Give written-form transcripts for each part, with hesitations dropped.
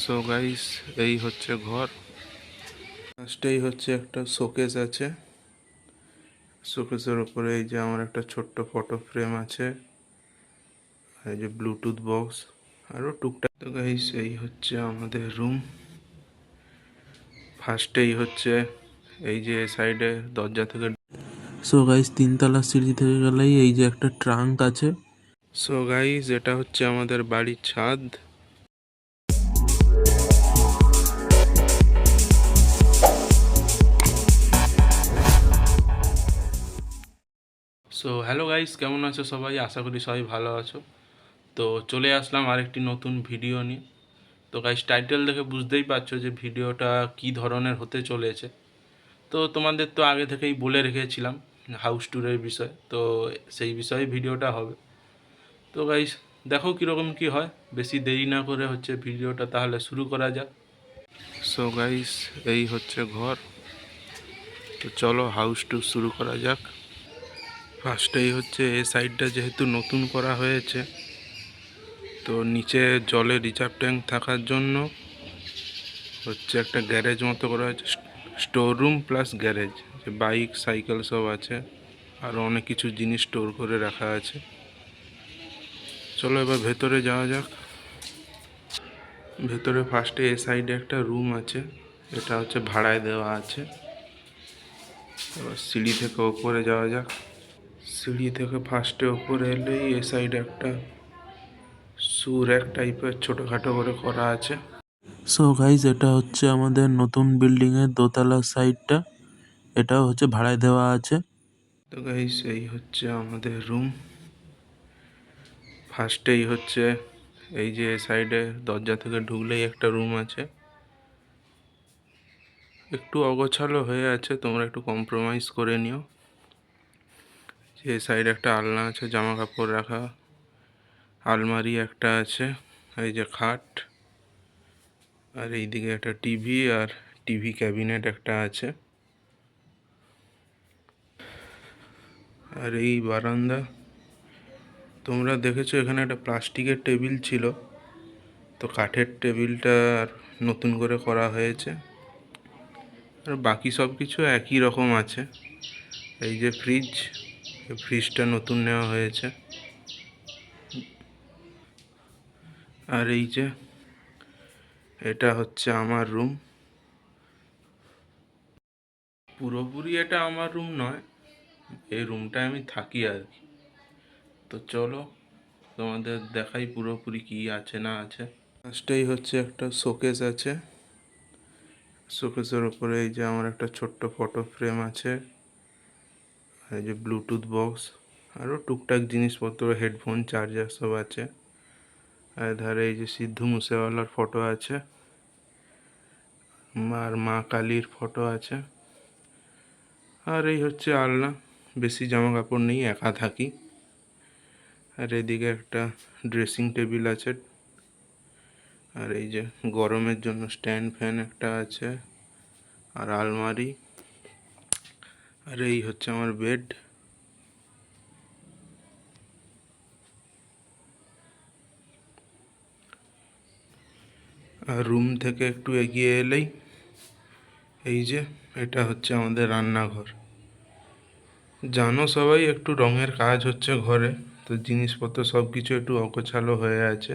So guys, এই হচ্ছে ঘর। ফার্স্টেই হচ্ছে একটা শোকেস আছে। শোকেসের উপরে এই যে আমার একটা ছোট্ট ফটো ফ্রেম আছে, আর এই যে ব্লুটুথ বক্স আরও টুকটাক। তো গাইস, এই হচ্ছে আমাদের রুম। ফার্স্টেই হচ্ছে এই যে সাইডে দরজা থেকে। সো গাইস, তিনতলা সিঁড়ি থেকে গেলেই এই যে একটা ট্রাঙ্ক আছে। সো গাইস, এটা হচ্ছে আমাদের বাড়ির ছাদ। সো হ্যালো গাইস, কেমন আছো সবাই? আশা করি সবাই ভালো আছো। তো চলে আসলাম আরেকটি নতুন ভিডিও নিয়ে। তো গাইস, টাইটেল দেখে বুঝতেই পারছো যে ভিডিওটা কী ধরনের হতে চলেছে। তো তোমাদের তো আগে থেকেই বলে রেখেছিলাম হাউস ট্যুরের বিষয়, তো সেই বিষয়ে ভিডিওটা হবে। তো গাইস, দেখো কীরকম কী হয়। বেশি দেরি না করে হচ্ছে ভিডিওটা তাহলে শুরু করা যাক। সো গাইস, এই হচ্ছে ঘর। তো চলো হাউস ট্যুর শুরু করা যাক। ফার্স্টেই হচ্ছে এই সাইডটা যেহেতু নতুন করা হয়েছে, তো নিচে জলের রিজার্ভ ট্যাঙ্ক থাকার জন্য হচ্ছে একটা গ্যারেজ মতো করা হয়েছে। স্টোর রুম প্লাস গ্যারেজ, যে বাইক সাইকেল সব আছে, আরও অনেক কিছু জিনিস স্টোর করে রাখা আছে। চলো এবার ভেতরে যাওয়া যাক। ভেতরে ফার্স্টে এ সাইডে একটা রুম আছে, এটা হচ্ছে ভাড়ায় দেওয়া আছে। এবার সিঁড়ি থেকে ওপরে যাওয়া যাক। সিঁড়ি থেকে ফার্স্টে ওপরে এলেই এ সাইডে একটা এক টাইপের ছোটোখাটো করে করা আছে। সো গাইস, এটা হচ্ছে আমাদের নতুন বিল্ডিং এর দোতলা সাইডটা। এটাও হচ্ছে ভাড়ায় দেওয়া আছে। তো গাইস, এই হচ্ছে আমাদের রুম। ফার্স্টেই হচ্ছে এই যে সাইডে দরজা থেকে ঢুকলেই একটা রুম আছে। একটু অগোছালো হয়ে আছে, তোমরা একটু কম্প্রোমাইজ করে নিও। যে সাইডে একটা আলনা আছে জামা কাপড় রাখা, আলমারি একটা আছে, এই যে খাট, আর এইদিকে একটা টিভি আর টিভি ক্যাবিনেট একটা আছে। আর এই বারান্দা, তোমরা দেখেছো এখানে একটা প্লাস্টিকের টেবিল ছিল, তো কাঠের টেবিলটা নতুন করে করা হয়েছে। আর বাকি সব কিছু একই রকম আছে। এই যে ফ্রিজটা নতুন নেওয়া হয়েছে। আর এই যে এটা হচ্ছে আমার রুম। পুরোপুরি এটা আমার রুম নয়, এই রুমটায় আমি থাকি আর কি। তো চলো তোমাদের দেখাই পুরোপুরি কি আছে না আছে। ফার্স্টেই হচ্ছে একটা শোকেস আছে। শোকেসের ওপরে এই যে আমার একটা ছোট্ট ফটো ফ্রেম আছে, এই যে ব্লুটুথ বক্স আরও টুকটাক জিনিসপত্র, হেডফোন চার্জার সব আছে। আর ধারে এই যে সিদ্ধু মুসেওয়ালার ফটো আছে, আর মা কালীর ফটো আছে। আর এই হচ্ছে আলনা, বেশি জামা কাপড় নেই, একা থাকি। আর এদিকে একটা ড্রেসিং টেবিল আছে, আর এই যে গরমের জন্য স্ট্যান্ড ফ্যান একটা আছে, আর আলমারি। আর এই হচ্ছে আমার বেড। আর রুম থেকে একটু এগিয়ে এলেই এই যে এটা হচ্ছে আমাদের রান্নাঘর। জানো সবাই, একটু রঙের কাজ হচ্ছে ঘরে, তো জিনিসপত্র সব কিছু একটু অগোছালো হয়ে আছে।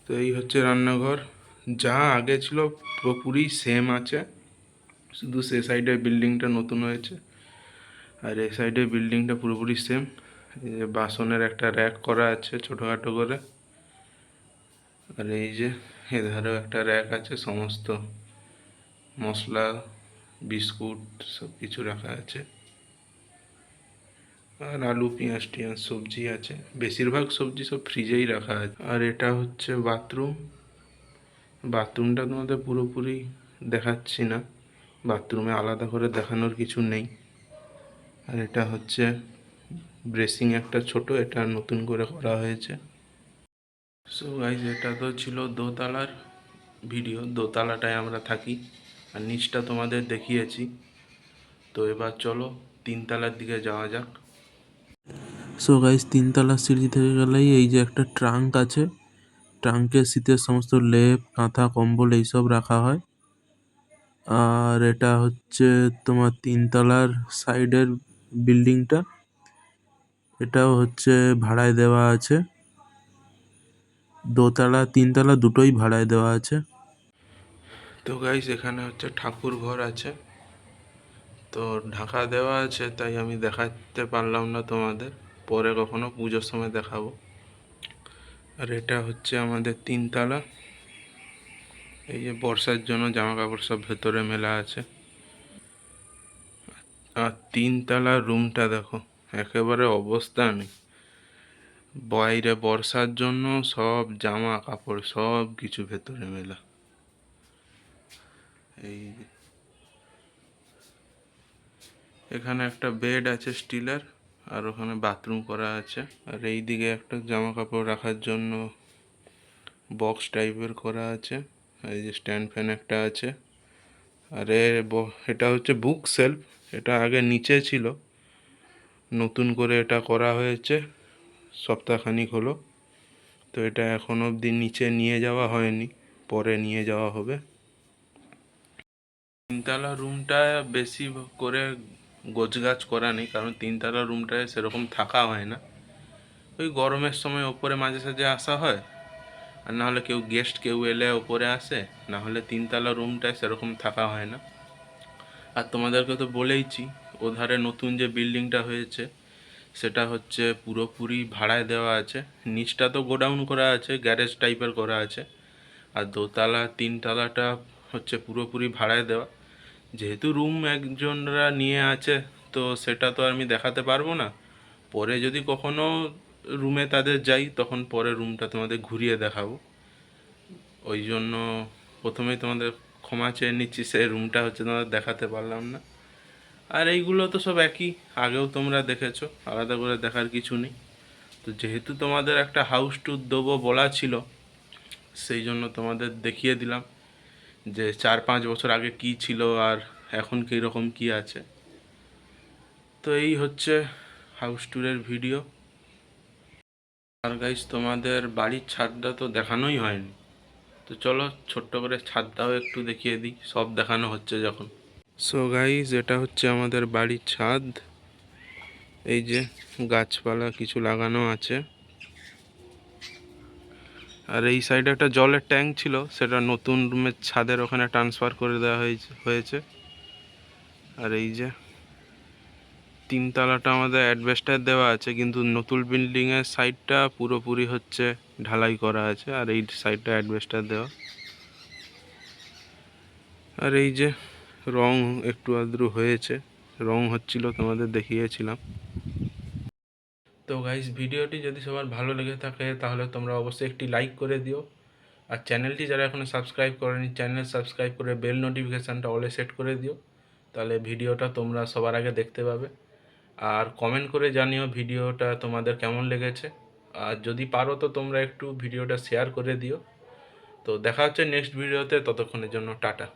তো এই হচ্ছে রান্নাঘর। যা আগে ছিল পুরোপুরি সেম আছে, শুধু সে সাইডের বিল্ডিংটা নতুন হয়েছে, আর এই সাইডের বিল্ডিংটা পুরোপুরি সেম। এই যে বাসনের একটা র্যাক করা আছে ছোটোখাটো করে, আর এই যে এধারেও একটা র্যাক আছে, সমস্ত মশলা বিস্কুট সব কিছু রাখা আছে। আর আলু পেঁয়াজ টিয়াজ সবজি আছে, বেশিরভাগ সবজি সব ফ্রিজেই রাখা আছে। আর এটা হচ্ছে বাথরুম। বাথরুমটা তোমাদের পুরোপুরি দেখাচ্ছি না, বাথরুমে আলাদা করে দেখানোর কিছু নেই। আর এটা হচ্ছে ব্রেসিং একটা ছোট, এটা নতুন করে করা হয়েছে। সো গাইজ, এটা তো ছিল দোতলার ভিডিও। দোতলাটায় আমরা থাকি, আর নিচটা তোমাদের দেখিয়েছি। তো এবার চলো তিনতলার দিকে যাওয়া যাক। সো গাইস, তিনতলা সিঁড়ি থেকে গেলেই এই যে একটা ট্রাঙ্ক আছে। ট্রাঙ্কে শীতের সমস্ত লেপ কাঁথা কম্বল এইসব রাখা হয়। আর এটা হচ্ছে তোমার 3 তলার সাইডের বিল্ডিংটা। এটাও হচ্ছে ভাড়ায় দেওয়া আছে। দোতলা 3 তলা দুটোই ভাড়ায় দেওয়া আছে। তো গাইস এখানে হচ্ছে ঠাকুর ঘর আছে, তো ঢাকা দেওয়া আছে, তাই আমি দেখাতে পারলাম না তোমাদের, পরে কখনো পুজোর সময় দেখাবো। আর এটা হচ্ছে আমাদের 3 তলা। এই যে বর্ষার জন্য জামা কাপড় সব ভেতরে মেলা আছে। আর 3 তলার রুমটা দেখো, একেবারে অবস্থা নেই। বাইরে বর্ষার জন্য সব জামা কাপড় সব কিছু ভেতরে মেলা। এই যে এখানে একটা বেড আছে স্টিলের, আর ওখানে বাথরুম করা আছে। আর এই দিকে একটা জামা কাপড় রাখার জন্য বক্স টাইপের করা আছে। আর এই যে স্ট্যান্ড ফ্যান একটা আছে। আর এটা হচ্ছে বুক সেলফ। এটা আগে নিচে ছিল, নতুন করে এটা করা হয়েছে সপ্তাহখানিক হলো। তো এটা এখন অবধি নিচে নিয়ে যাওয়া হয়নি, পরে নিয়ে যাওয়া হবে। 3 তলা রুমটা বেশি করে গোছগাছ করা নেই, কারণ 3 তলা রুমটায় সেরকম থাকা হয় না। ওই গরমের সময় ওপরে মাঝে সাঝে আসা হয়, আর না হলে কেউ গেস্ট কেউ এলে ওপরে আসে, না হলে 3 তলা রুমটায় সেরকম থাকা হয় না। আর তোমাদেরকে তো বলেইছি, ওধারে নতুন যে বিল্ডিংটা হয়েছে সেটা হচ্ছে পুরোপুরি ভাড়ায় দেওয়া আছে। নিচটা তো গোডাউন করা আছে, গ্যারেজ টাইপের করা আছে। আর দোতলা 3 তলাটা হচ্ছে পুরোপুরি ভাড়ায় দেওয়া। যেহেতু রুম একজনরা নিয়ে আছে, তো সেটা তো আমি দেখাতে পারবো না। পরে যদি কখনো রুমে তাদের যাই, তখন পরে রুমটা তোমাদের ঘুরিয়ে দেখাবো। ওই জন্য প্রথমেই তোমাদের ক্ষমা চেয়ে নিচ্ছি, সেই রুমটা হচ্ছে তোমাদের দেখাতে পারলাম না। আর এইগুলো তো সব একই, আগেও তোমরা দেখেছো, আলাদা করে দেখার কিছু নেই। তো যেহেতু তোমাদের একটা হাউস ট্যুর দেবো বলা ছিল, সেই জন্য তোমাদের দেখিয়ে দিলাম যে 4-5 বছর আগে কি ছিল আর এখন কী রকম কি আছে। তো এই হচ্ছে হাউস ট্যুরের ভিডিও। আর গাইস তোমাদের বাড়ির ছাদটা তো দেখানোই হয়নি, তো চলো ছোট্ট করে ছাদটাও একটু দেখিয়ে দিই, সব দেখানো হচ্ছে যখন। সো গাইস এটা হচ্ছে আমাদের বাড়ির ছাদ। এই যে গাছপালা কিছু লাগানো আছে। আর এই সাইডে একটা জলের ট্যাঙ্ক ছিল, সেটা নতুন রুমের ছাদের ওখানে ট্রান্সফার করে দেওয়া হয়েছে। আর এই যে 3 তলাটা আমাদের অ্যাডভেস্টার দেওয়া আছে, কিন্তু নতুন বিল্ডিংয়ের সাইডটা পুরোপুরি হচ্ছে ঢালাই করা আছে, আর এই সাইডটা অ্যাডভেস্টার দেওয়া। আর এই যে রং একটু আধটু হয়েছে, রং হচ্ছিল তোমাদের দেখিয়েছিলাম। তো গাইস ভিডিওটি যদি সবার ভালো লেগে থাকে তাহলে তোমরা অবশ্যই একটি লাইক করে দিও। আর চ্যানেলটি যারা এখনও সাবস্ক্রাইব করেনি, চ্যানেল সাবস্ক্রাইব করে বেল নোটিফিকেশানটা অলে সেট করে দিও, তাহলে ভিডিওটা তোমরা সবার আগে দেখতে পাবে। আর কমেন্ট করে জানিও ভিডিওটা তোমাদের কেমন লেগেছে। আর যদি পারো তো তোমরা একটু ভিডিওটা শেয়ার করে দিও। তো দেখা হচ্ছে নেক্সট ভিডিওতে, ততক্ষণের জন্য টাটা।